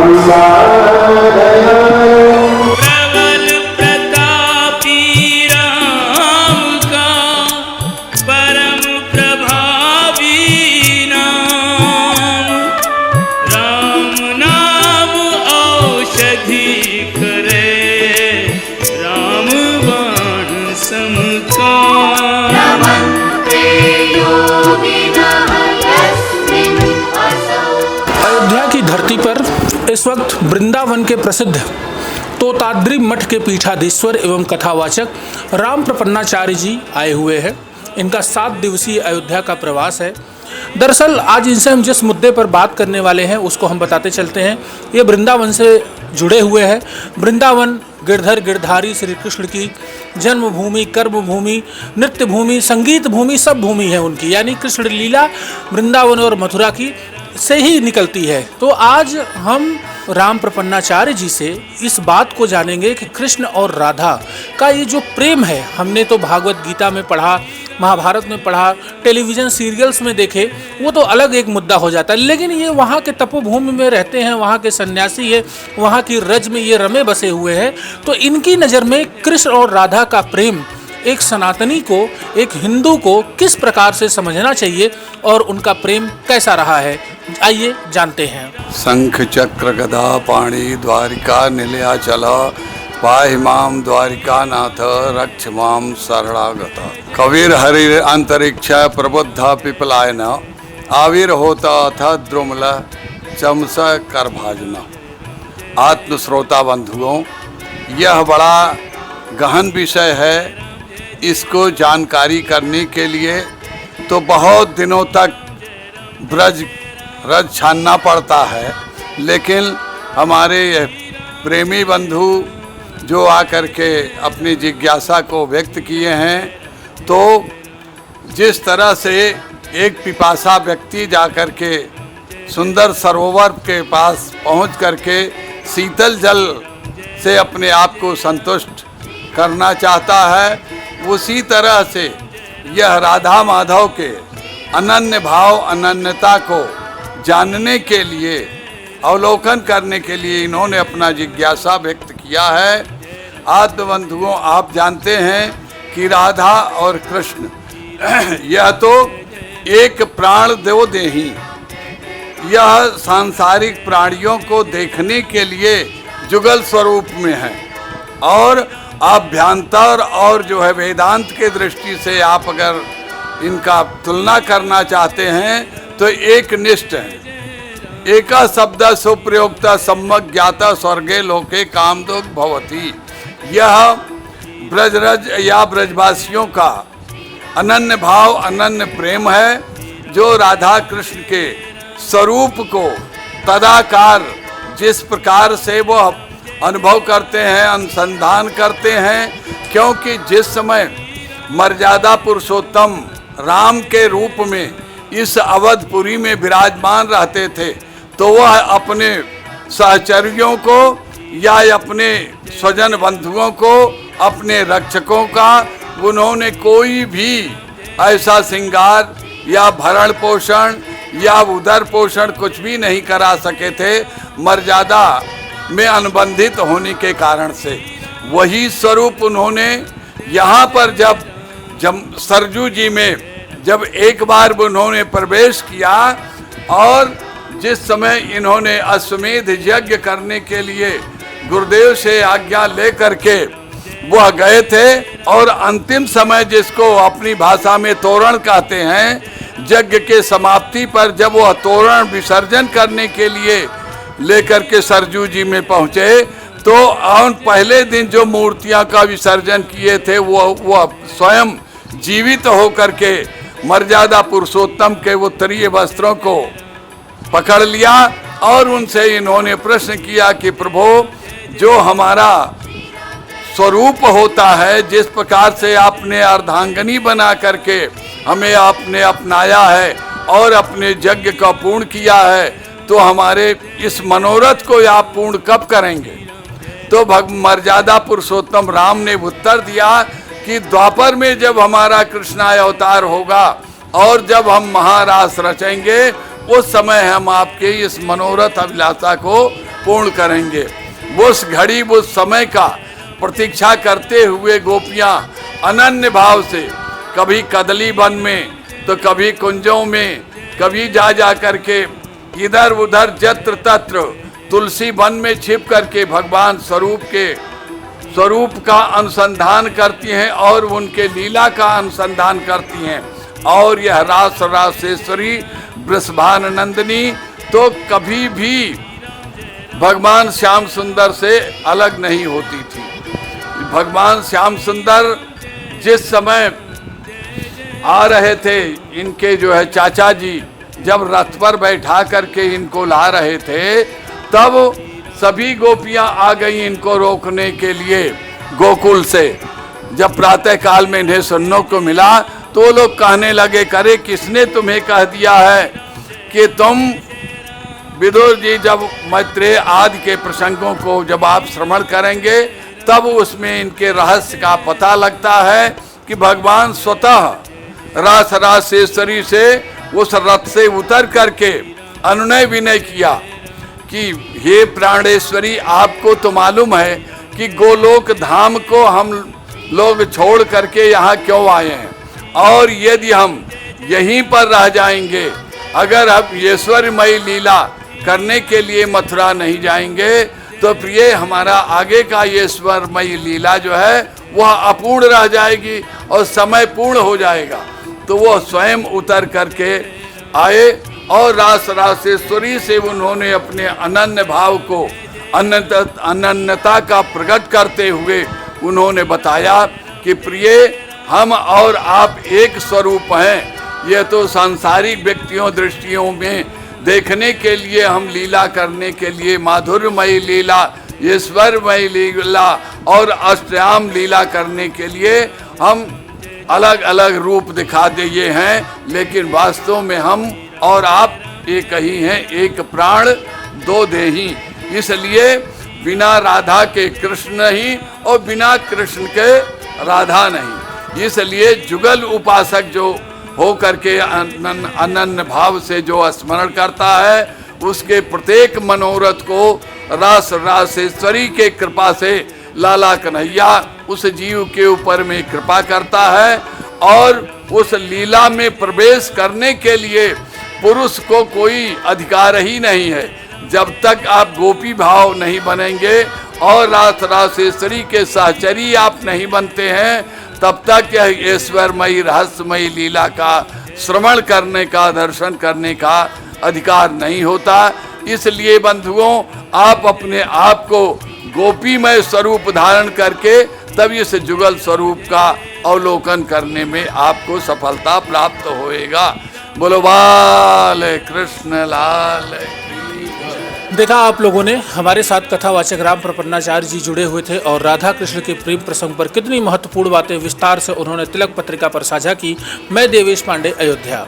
प्रबल प्रतापी राम का परम प्रभावी नाम, राम नाम औषधि करे राम बाण समकाम। अयोध्या की धरती पर इस वक्त वृंदावन के प्रसिद्ध तोताद्रि मठ के पीठाधीश्वर एवं कथावाचक राम प्रपन्नाचार्य जी आए हुए हैं। इनका 7 दिवसीय अयोध्या का प्रवास है। दरअसल आज इनसे हम जिस मुद्दे पर बात करने वाले हैं उसको हम बताते चलते हैं। ये वृंदावन से जुड़े हुए हैं। वृंदावन गिरधर गिरधारी श्री कृष्ण की जन्मभूमि, कर्मभूमि, नृत्य भूमि, संगीत भूमि, सब भूमि है उनकी। यानी कृष्ण लीला वृंदावन और मथुरा की से ही निकलती है। तो आज हम राम प्रपन्नाचार्य जी से इस बात को जानेंगे कि कृष्ण और राधा का ये जो प्रेम है, हमने तो भागवत गीता में पढ़ा, महाभारत में पढ़ा, टेलीविज़न सीरियल्स में देखे, वो तो अलग एक मुद्दा हो जाता है। लेकिन ये वहाँ के तपोभूमि में रहते हैं, वहाँ के सन्यासी है, वहाँ की रज में ये रमे बसे हुए हैं। तो इनकी नज़र में कृष्ण और राधा का प्रेम एक सनातनी को, एक हिंदू को किस प्रकार से समझना चाहिए और उनका प्रेम कैसा रहा है, आइए जानते हैं। शंख चक्र गदा पाणी द्वारिका निलयाचल पाहि माम द्वारिका नाथ रक्ष माम शरणागत। कविर हरिर अंतरिक्ष प्रबुद्ध पिपलायन आविर होता अथ द्रुमल चमस कर भाजना। आत्मश्रोता बंधुओं, यह बड़ा गहन विषय है। इसको जानकारी करने के लिए तो बहुत दिनों तक ब्रज छानना पड़ता है, लेकिन हमारे प्रेमी बंधु जो आकर के अपनी जिज्ञासा को व्यक्त किए हैं, तो जिस तरह से एक पिपासा व्यक्ति जाकर के सुंदर सरोवर के पास पहुंच करके शीतल जल से अपने आप को संतुष्ट करना चाहता है, उसी तरह से यह राधा माधव के अनन्य भाव, अनन्यता को जानने के लिए, अवलोकन करने के लिए इन्होंने अपना जिज्ञासा व्यक्त किया है। आत्मबंधुओं, आप जानते हैं कि राधा और कृष्ण यह तो एक प्राण दो देही, यह सांसारिक प्राणियों को देखने के लिए जुगल स्वरूप में है। और अभ्यांतर और जो है वेदांत के दृष्टि से आप अगर इनका तुलना करना चाहते हैं तो एक निष्ठ है। एका शब्द सुप्रयोक्ता सम्यक ज्ञाता स्वर्गे लोके कामदोग भवति। यह ब्रजरज या ब्रजवासियों का अनन्य भाव, अनन्य प्रेम है, जो राधा कृष्ण के स्वरूप को तदाकार जिस प्रकार से वह अनुभव करते हैं, अनुसंधान करते हैं। क्योंकि जिस समय मर्यादा पुरुषोत्तम राम के रूप में इस अवधपुरी में विराजमान रहते थे, तो वह अपने सहचर्यों को या अपने स्वजन बंधुओं को, अपने रक्षकों का, उन्होंने कोई भी ऐसा श्रृंगार या भरण पोषण या उदर पोषण कुछ भी नहीं करा सके थे, मर्यादा में अनुबंधित होने के कारण से। वही स्वरूप उन्होंने यहाँ पर जब सरजू जी में जब एक बार उन्होंने प्रवेश किया, और जिस समय इन्होंने अश्वमेध यज्ञ करने के लिए गुरुदेव से आज्ञा लेकर के वह गए थे, और अंतिम समय जिसको अपनी भाषा में तोरण कहते हैं, यज्ञ के समाप्ति पर जब वह तोरण विसर्जन करने के लिए लेकर के सरजू जी में पहुँचे, तो पहले दिन जो मूर्तियां का विसर्जन किए थे वो स्वयं जीवित होकर के मर्यादा पुरुषोत्तम के उत्तरीय वस्त्रों को पकड़ लिया, और उनसे इन्होंने प्रश्न किया कि प्रभु, जो हमारा स्वरूप होता है, जिस प्रकार से आपने अर्धांगनी बना करके हमें आपने अपनाया है और अपने यज्ञ का पूर्ण किया है, तो हमारे इस मनोरथ को आप पूर्ण कब करेंगे? तो मर्यादा पुरुषोत्तम राम ने उत्तर दिया कि द्वापर में जब हमारा कृष्णा अवतार होगा और जब हम महारास रचेंगे, उस समय हम आपके इस मनोरथ अभिलाषा को पूर्ण करेंगे। उस घड़ी उस समय का प्रतीक्षा करते हुए गोपियां अनन्य भाव से कभी कदली वन में तो कभी कुंजों में, कभी जा करके इधर उधर जत्र तत्र तुलसी वन में छिप करके भगवान स्वरूप का अनुसंधान करती हैं और उनके लीला का अनुसंधान करती हैं। और यह रास रासेश्वरी वृषभानंदिनी तो कभी भी भगवान श्याम सुंदर से अलग नहीं होती थी। भगवान श्याम सुंदर जिस समय आ रहे थे, इनके जो है चाचा जी जब रथ पर बैठा करके इनको ला रहे थे, तब सभी गोपियां आ गई इनको रोकने के लिए गोकुल से। जब प्रातः काल में इन्हें सुनने को मिला तो लोग कहने लगे, करे किसने तुम्हें कह दिया है कि तुम विदुर जी जब मैत्रेय आदि के प्रसंगों को जब आप श्रवण करेंगे तब उसमें इनके रहस्य का पता लगता है कि भगवान स्वतः रास रासेश्वरी से उस रथ से उतर करके अनुनय विनय किया कि हे प्राणेश्वरी, आपको तो मालूम है कि गोलोक धाम को हम लोग छोड़ करके यहाँ क्यों आए हैं, और यदि हम यहीं पर रह जाएंगे, अगर हम ईश्वरमयी लीला करने के लिए मथुरा नहीं जाएंगे तो प्रिय हमारा आगे का ईश्वरमयी लीला जो है वह अपूर्ण रह जाएगी और समय पूर्ण हो जाएगा। तो वो स्वयं उतर करके आए और रास रासेश्वरी से उन्होंने अपने अनन्य भाव को अनन्यता का प्रकट करते हुए उन्होंने बताया कि प्रिय हम और आप एक स्वरूप हैं। ये तो सांसारिक व्यक्तियों दृष्टियों में देखने के लिए हम लीला करने के लिए माधुर्यमयी लीला, ईश्वरमयी लीला और अष्टयाम लीला करने के लिए हम अलग अलग रूप दिखा दिए हैं, लेकिन वास्तव में हम और आप एक ही हैं, एक प्राण दो देही। इसलिए बिना राधा के कृष्ण नहीं और बिना कृष्ण के राधा नहीं। इसलिए जुगल उपासक जो हो करके अनन्य भाव से जो स्मरण करता है उसके प्रत्येक मनोरथ को रास रासेश्वरी के कृपा से लाला कन्हैया उस जीव के ऊपर में कृपा करता है। और उस लीला में प्रवेश करने के लिए पुरुष को कोई अधिकार ही नहीं है। जब तक आप गोपी भाव नहीं बनेंगे और रास रासेश्वरी के सहचरी आप नहीं बनते हैं, तब तक यह ईश्वरमयी रहस्यमयी लीला का श्रवण करने का, दर्शन करने का अधिकार नहीं होता। इसलिए बंधुओं, आप अपने आप को गोपीमय स्वरूप धारण करके तब इस जुगल स्वरूप का अवलोकन करने में आपको सफलता प्राप्त होएगा। बोलो बाल कृष्ण लाल। देखा आप लोगों ने, हमारे साथ कथावाचक राम प्रपन्नाचार्य जी जुड़े हुए थे और राधा कृष्ण के प्रेम प्रसंग पर कितनी महत्वपूर्ण बातें विस्तार से उन्होंने तिलक पत्रिका पर साझा की। मैं देवेश पांडे, अयोध्या।